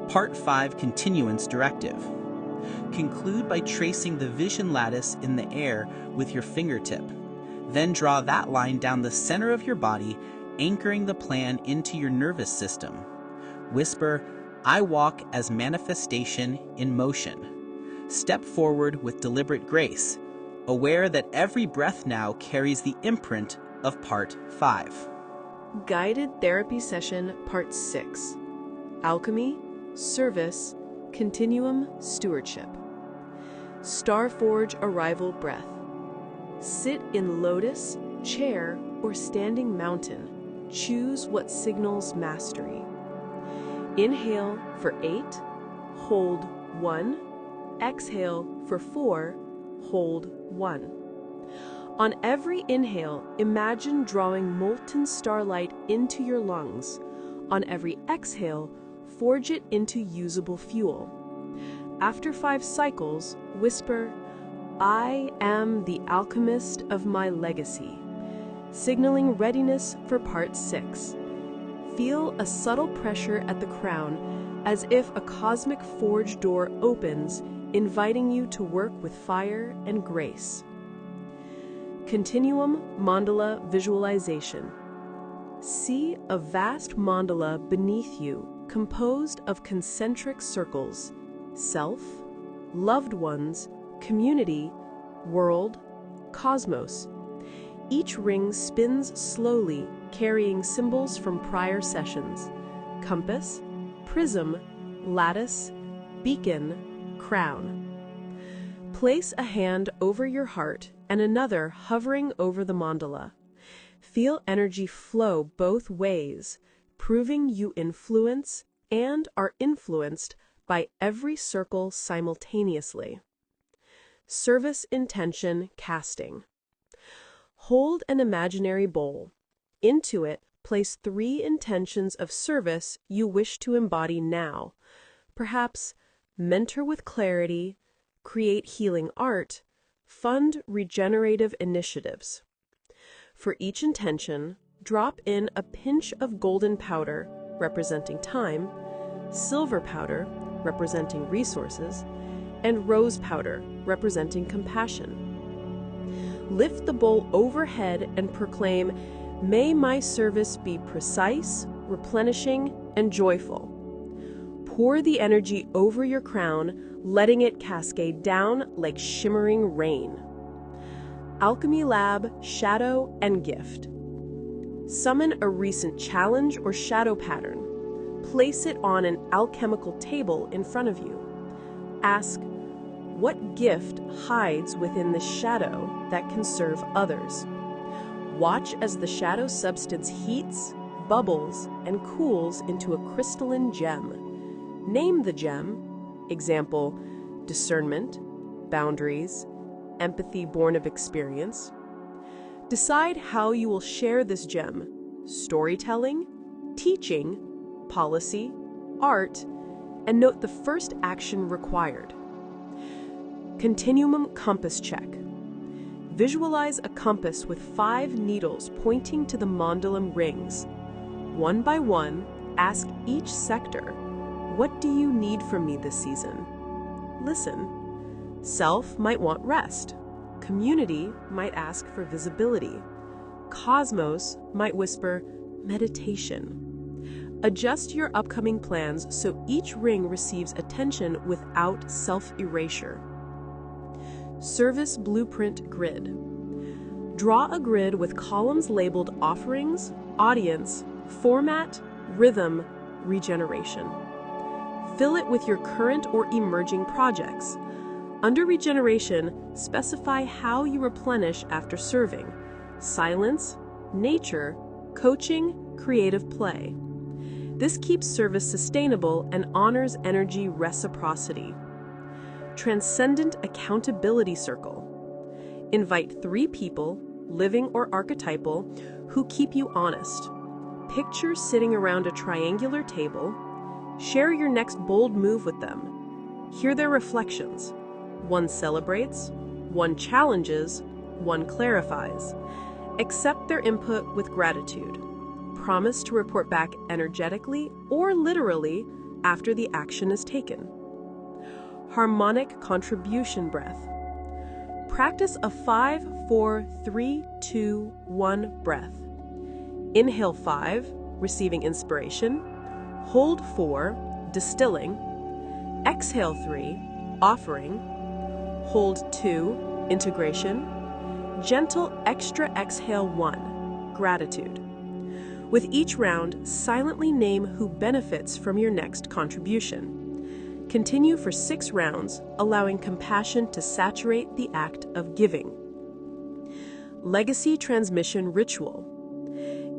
Speaker 4: Part 5 Continuance Directive. Conclude by tracing the vision lattice in the air with your fingertip. Then draw that line down the center of your body, anchoring the plan into your nervous system. Whisper, "I walk as manifestation in motion." Step forward with deliberate grace, aware that every breath now carries the imprint of Part 5.
Speaker 2: Guided Therapy Session Part 6. Alchemy, Service, Continuum, Stewardship. Starforge Arrival Breath. Sit in lotus, chair, or standing mountain. Choose what signals mastery. Inhale for 8, hold 1, exhale for 4, hold 1. On every inhale, imagine drawing molten starlight into your lungs. On every exhale, forge it into usable fuel. After 5 cycles, whisper, "I am the alchemist of my legacy," signaling readiness for Part 6. Feel a subtle pressure at the crown, as if a cosmic forge door opens, inviting you to work with fire and grace. Continuum mandala visualization. See a vast mandala beneath you, composed of concentric circles: self, loved ones, community, world, cosmos. Each ring spins slowly, carrying symbols from prior sessions: compass, prism, lattice, beacon, crown. Place a hand over your heart and another hovering over the mandala. Feel energy flow both ways, proving you influence and are influenced by every circle simultaneously. Service intention casting. Hold an imaginary bowl. Into it, place 3 intentions of service you wish to embody now. Perhaps mentor with clarity, create healing art, fund regenerative initiatives. For each intention, drop in a pinch of golden powder, representing time, silver powder, representing resources, and rose powder, representing compassion. Lift the bowl overhead and proclaim, "May my service be precise, replenishing, and joyful." Pour the energy over your crown, letting it cascade down like shimmering rain. Alchemy Lab, Shadow, and Gift. Summon a recent challenge or shadow pattern. Place it on an alchemical table in front of you. Ask, what gift hides within this shadow that can serve others? Watch as the shadow substance heats, bubbles, and cools into a crystalline gem. Name the gem. Example, discernment, boundaries, empathy born of experience. Decide how you will share this gem: storytelling, teaching, policy, art, and note the first action required. Continuum compass check. Visualize a compass with 5 needles pointing to the mandalam rings. One by one, ask each sector, "What do you need from me this season?" Listen. Self might want rest. Community might ask for visibility. Cosmos might whisper, meditation. Adjust your upcoming plans so each ring receives attention without self-erasure. Service Blueprint Grid. Draw a grid with columns labeled offerings, audience, format, rhythm, regeneration. Fill it with your current or emerging projects. Under regeneration, specify how you replenish after serving: silence, nature, coaching, creative play. This keeps service sustainable and honors energy reciprocity. Transcendent Accountability Circle. Invite 3 people, living or archetypal, who keep you honest. Picture sitting around a triangular table. Share your next bold move with them. Hear their reflections. One celebrates, one challenges, one clarifies. Accept their input with gratitude. Promise to report back energetically or literally after the action is taken. Harmonic contribution breath. Practice a 5, 4, 3, 2, 1 breath. Inhale 5, receiving inspiration. Hold 4, distilling. Exhale 3, offering. Hold 2, integration. Gentle extra exhale 1, gratitude. With each round, silently name who benefits from your next contribution. Continue for 6 rounds, allowing compassion to saturate the act of giving. Legacy transmission ritual.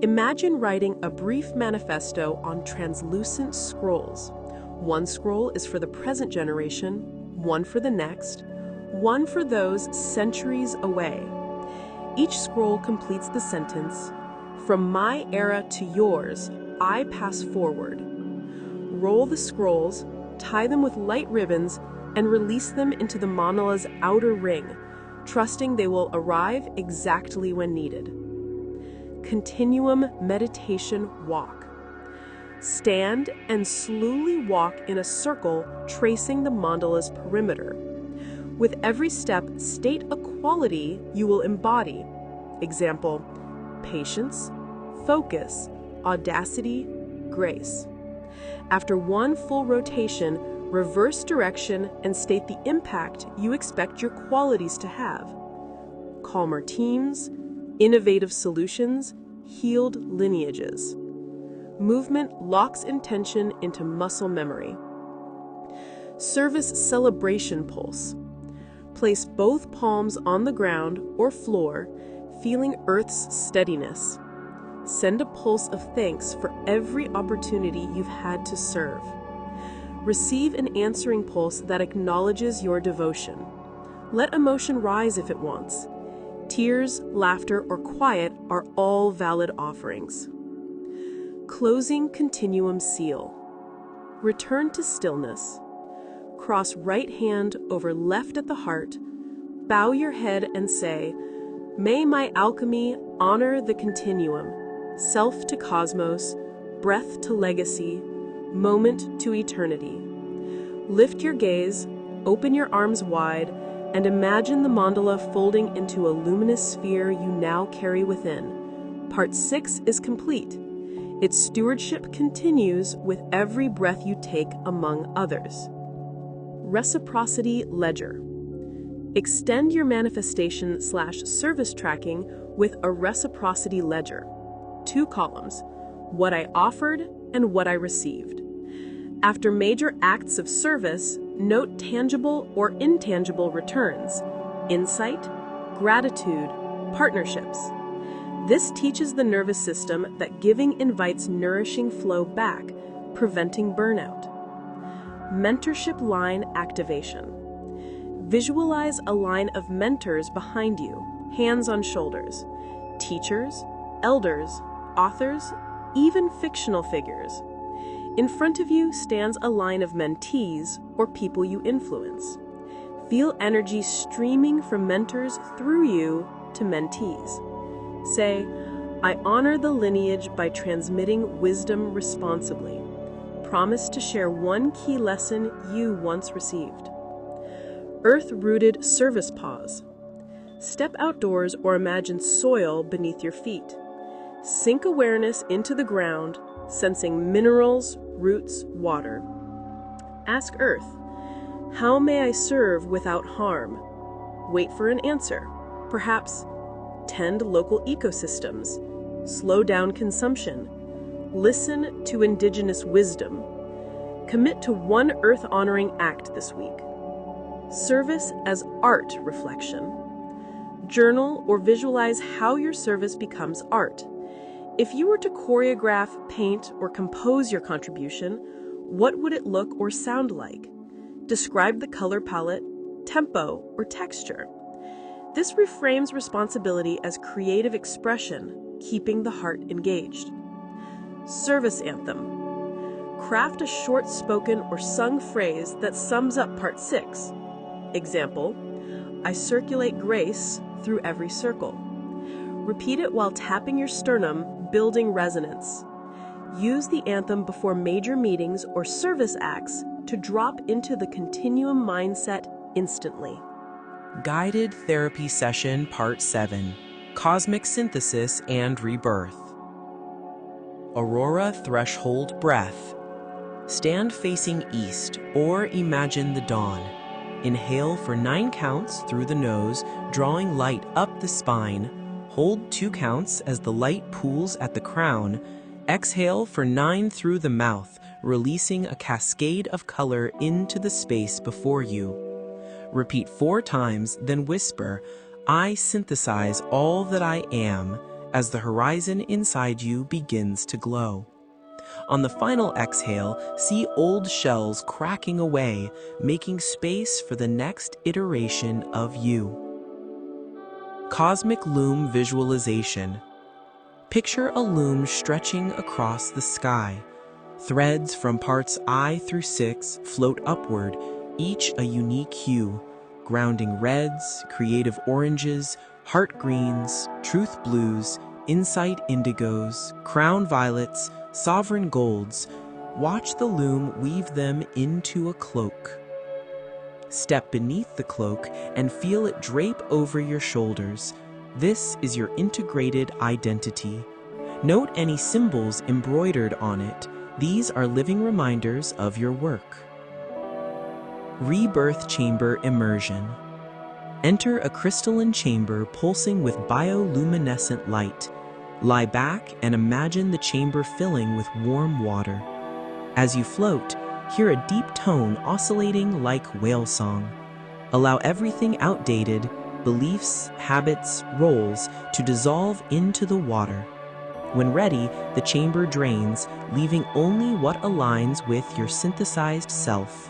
Speaker 2: Imagine writing a brief manifesto on translucent scrolls. One scroll is for the present generation, one for the next, one for those centuries away. Each scroll completes the sentence, "From my era to yours, I pass forward." Roll the scrolls, tie them with light ribbons, and release them into the mandala's outer ring, trusting they will arrive exactly when needed. Continuum meditation walk. Stand and slowly walk in a circle, tracing the mandala's perimeter. With every step, state a quality you will embody. Example, patience, focus, audacity, grace. After one full rotation, reverse direction and state the impact you expect your qualities to have. Calmer teams, innovative solutions, healed lineages. Movement locks intention into muscle memory. Service celebration pulse. Place both palms on the ground or floor, feeling Earth's steadiness. Send a pulse of thanks for every opportunity you've had to serve. Receive an answering pulse that acknowledges your devotion. Let emotion rise if it wants. Tears, laughter, or quiet are all valid offerings. Closing continuum seal. Return to stillness. Cross right hand over left at the heart. Bow your head and say, "May my alchemy honor the continuum, self to cosmos, breath to legacy, moment to eternity." Lift your gaze, open your arms wide, and imagine the mandala folding into a luminous sphere you now carry within. Part 6 is complete. Its stewardship continues with every breath you take among others. Reciprocity ledger. Extend your manifestation/service tracking with a reciprocity ledger. 2 columns, what I offered and what I received. After major acts of service, note tangible or intangible returns, insight, gratitude, partnerships. This teaches the nervous system that giving invites nourishing flow back, preventing burnout. Mentorship line activation. Visualize a line of mentors behind you, hands on shoulders. Teachers, elders, authors, even fictional figures. In front of you stands a line of mentees or people you influence. Feel energy streaming from mentors through you to mentees. Say, "I honor the lineage by transmitting wisdom responsibly. Promise to share one key lesson you once received." Earth-rooted service pause. Step outdoors or imagine soil beneath your feet. Sink awareness into the ground, sensing minerals, roots, water. Ask Earth, "How may I serve without harm?" Wait for an answer. Perhaps, tend local ecosystems, slow down consumption, listen to indigenous wisdom. Commit to one earth-honoring act this week. Service as art reflection. Journal or visualize how your service becomes art. If you were to choreograph, paint, or compose your contribution, what would it look or sound like? Describe the color palette, tempo, or texture. This reframes responsibility as creative expression, keeping the heart engaged. Service anthem. Craft a short spoken or sung phrase that sums up Part 6. Example, "I circulate grace through every circle." Repeat it while tapping your sternum, building resonance. Use the anthem before major meetings or service acts to drop into the continuum mindset instantly.
Speaker 4: Guided Therapy Session Part 7, Cosmic Synthesis and Rebirth. Aurora Threshold Breath. Stand facing east or imagine the dawn. Inhale for 9 counts through the nose, drawing light up the spine. Hold 2 counts as the light pools at the crown. Exhale for 9 through the mouth, releasing a cascade of color into the space before you. Repeat 4 times, then whisper, "I synthesize all that I am," as the horizon inside you begins to glow. On the final exhale, see old shells cracking away, making space for the next iteration of you. Cosmic Loom Visualization. Picture a loom stretching across the sky. Threads from parts I through 6 float upward, each a unique hue, grounding reds, creative oranges, heart greens, truth blues,
Speaker 2: insight indigos, crown violets, sovereign golds. Watch the loom weave them into a cloak. Step beneath the cloak and feel it drape over your shoulders. This is your integrated identity. Note any symbols embroidered on it. These are living reminders of your work. Rebirth Chamber Immersion. Enter a crystalline chamber pulsing with bioluminescent light. Lie back and imagine the chamber filling with warm water. As you float, hear a deep tone oscillating like whale song. Allow everything outdated, beliefs, habits, roles, to dissolve into the water. When ready, the chamber drains, leaving only what aligns with your synthesized self.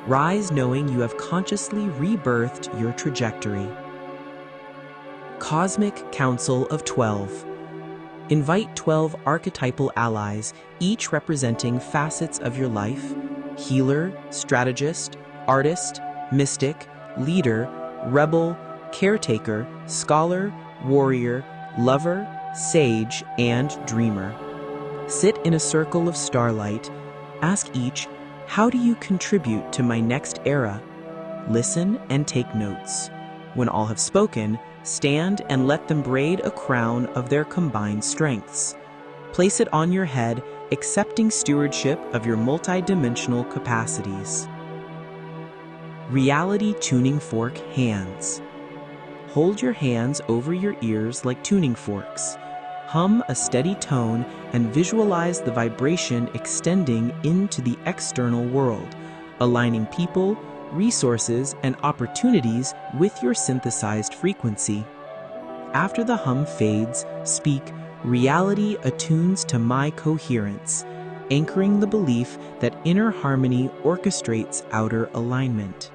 Speaker 2: Rise knowing you have consciously rebirthed your trajectory. Cosmic Council of 12. Invite 12 archetypal allies, each representing facets of your life: healer, strategist, artist, mystic, leader, rebel, caretaker, scholar, warrior, lover, sage, and dreamer. Sit in a circle of starlight. Ask each, how do you contribute to my next era? Listen and take notes. When all have spoken, stand and let them braid a crown of their combined strengths. Place it on your head, accepting stewardship of your multidimensional capacities. Reality Tuning Fork Hands. Hold your hands over your ears like tuning forks. Hum a steady tone and visualize the vibration extending into the external world, aligning people, resources, and opportunities with your synthesized frequency. After the hum fades, speak, "Reality attunes to my coherence," anchoring the belief that inner harmony orchestrates outer alignment.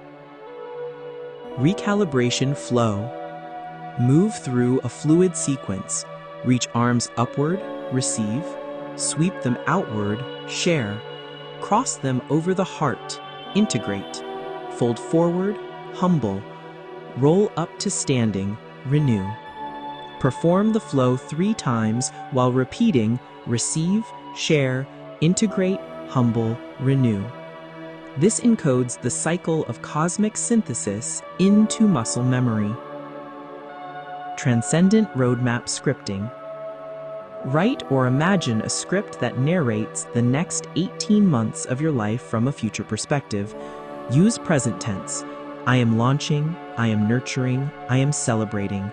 Speaker 2: Recalibration Flow. Move through a fluid sequence. Reach arms upward, receive, sweep them outward, share, cross them over the heart, integrate, fold forward, humble, roll up to standing, renew. Perform the flow 3 times while repeating receive, share, integrate, humble, renew. This encodes the cycle of cosmic synthesis into muscle memory. Transcendent Roadmap Scripting. Write or imagine a script that narrates the next 18 months of your life from a future perspective. Use present tense. I am launching, I am nurturing, I am celebrating.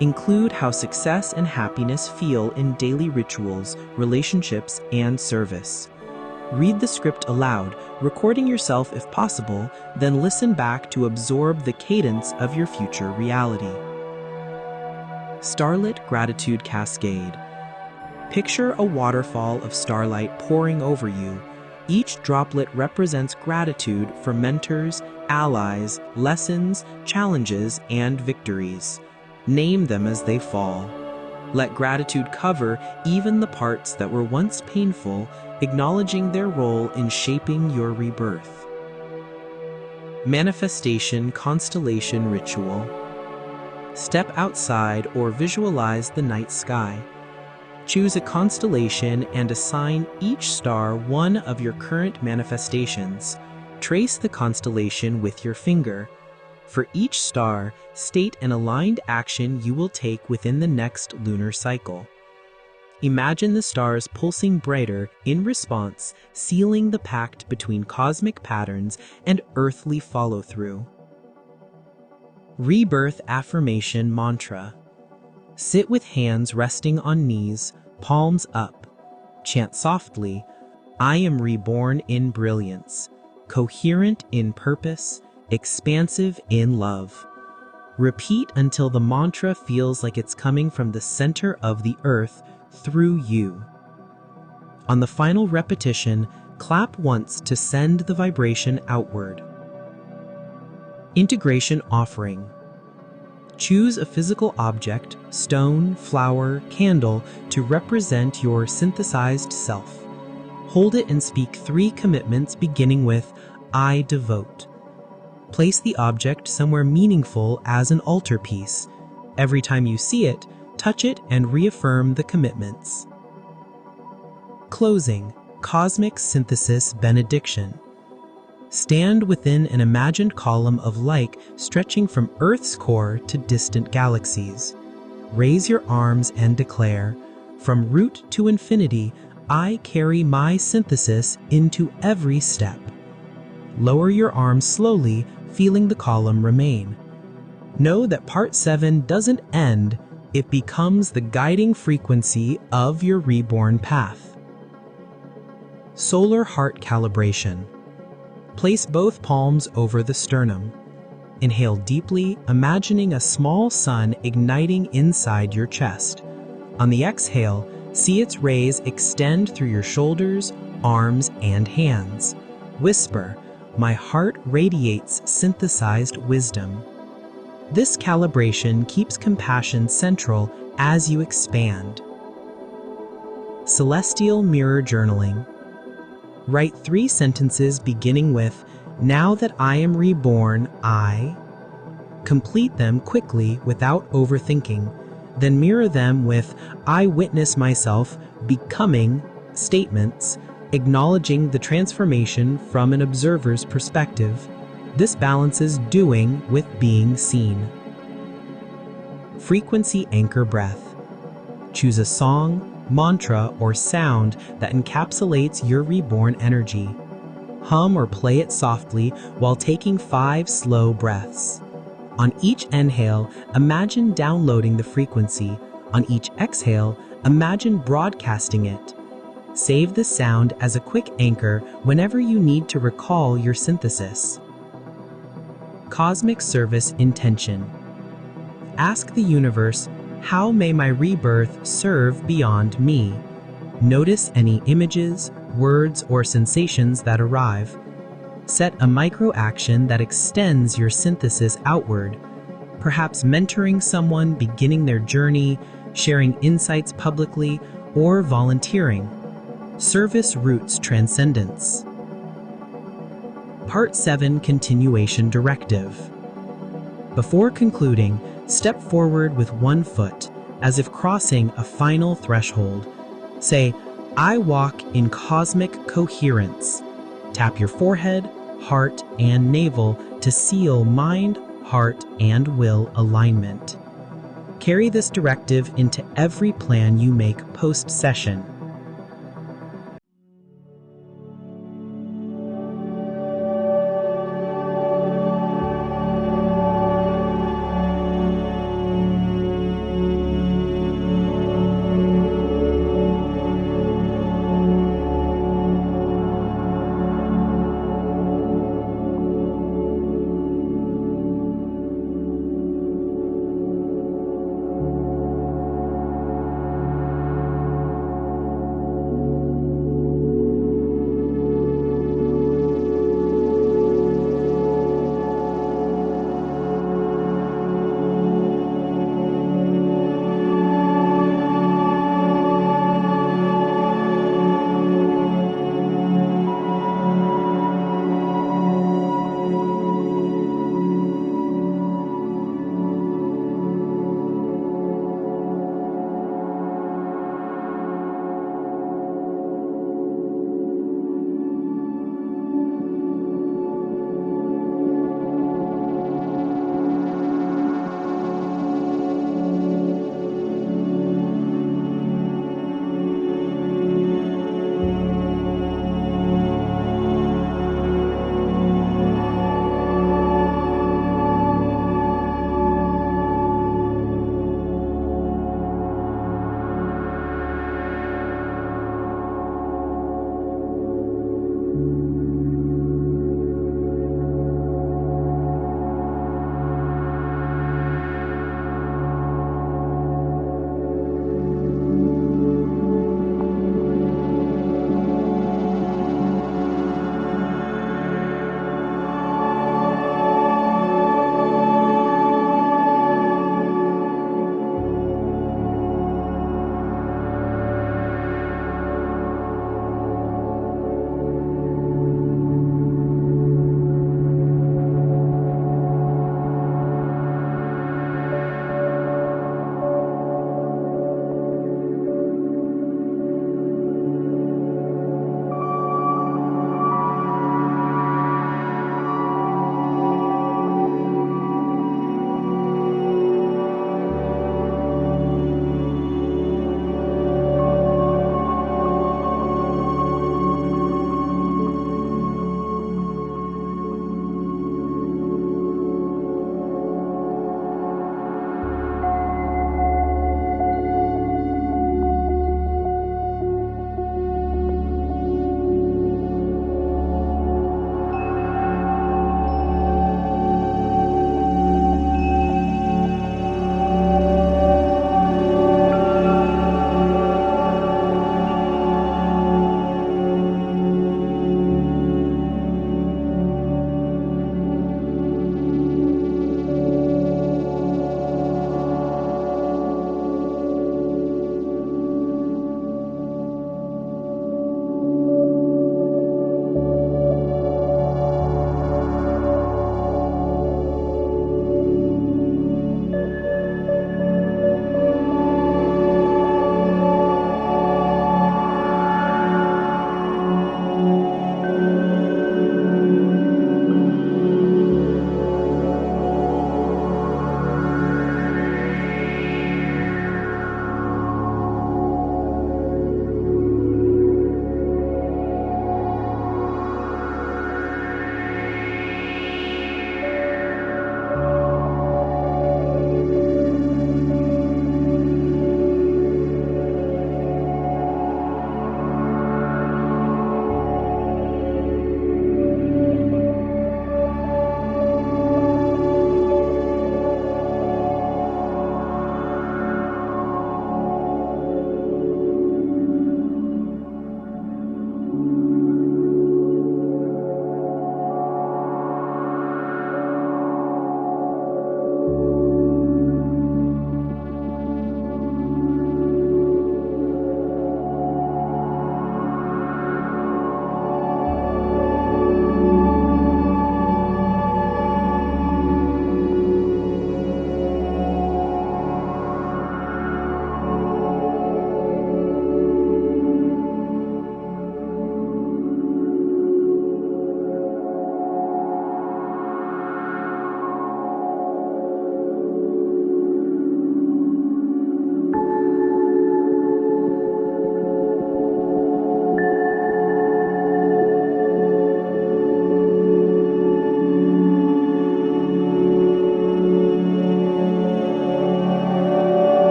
Speaker 2: Include how success and happiness feel in daily rituals, relationships, and service. Read the script aloud, recording yourself if possible, then listen back to absorb the cadence of your future reality. Starlit Gratitude Cascade. Picture a waterfall of starlight pouring over you. Each droplet represents gratitude for mentors, allies, lessons, challenges, and victories. Name them as they fall. Let gratitude cover even the parts that were once painful, acknowledging their role in shaping your rebirth. Manifestation Constellation Ritual. Step outside or visualize the night sky. Choose a constellation and assign each star one of your current manifestations. Trace the constellation with your finger. For each star, state an aligned action you will take within the next lunar cycle. Imagine the stars pulsing brighter in response, sealing the pact between cosmic patterns and earthly follow-through. Rebirth Affirmation Mantra. Sit with hands resting on knees, palms up. Chant softly, I am reborn in brilliance, coherent in purpose, expansive in love. Repeat until the mantra feels like it's coming from the center of the earth through you. On the final repetition, clap once to send the vibration outward. Integration Offering. Choose a physical object, stone, flower, candle, to represent your synthesized self. Hold it and speak 3 commitments beginning with, I devote. Place the object somewhere meaningful as an altarpiece. Every time you see it,
Speaker 3: touch it and reaffirm the commitments. Closing, Cosmic Synthesis Benediction. Stand within an imagined column of light stretching from Earth's core to distant galaxies. Raise your arms and declare, "From root to infinity, I carry my synthesis into every step." Lower your arms slowly, feeling the column remain. Know that Part 7 doesn't end, it becomes the guiding frequency of your reborn path. Solar Heart Calibration. Place both palms over the sternum. Inhale deeply, imagining a small sun igniting inside your chest. On the exhale, see its rays extend through your shoulders, arms, and hands. Whisper, "My heart radiates synthesized wisdom." This calibration keeps compassion central as you expand. Celestial Mirror Journaling. Write 3 sentences beginning with, "Now that I am reborn, I..." Complete them quickly without overthinking. Then mirror them with, "I witness myself becoming" statements, acknowledging the transformation from an observer's perspective. This balances doing with being seen. Frequency Anchor Breath. Choose a song, mantra, or sound that encapsulates your reborn energy. Hum or play it softly while taking 5 slow breaths. On each inhale, imagine downloading the frequency. On each exhale, imagine broadcasting it. Save the sound as a quick anchor whenever you need to recall your synthesis. Cosmic Service Intention. Ask the universe, "How may my rebirth serve beyond me?" Notice any images, words, or sensations that arrive. Set a micro-action that extends your synthesis outward, perhaps mentoring someone beginning their journey, sharing insights publicly, or volunteering. Service roots transcendence. Part 7 Continuation Directive. Before concluding, step forward with one foot, as if crossing a final threshold. Say, "I walk in cosmic coherence." Tap your forehead, heart, and navel to seal mind, heart, and will alignment. Carry this directive into every plan you make post-session.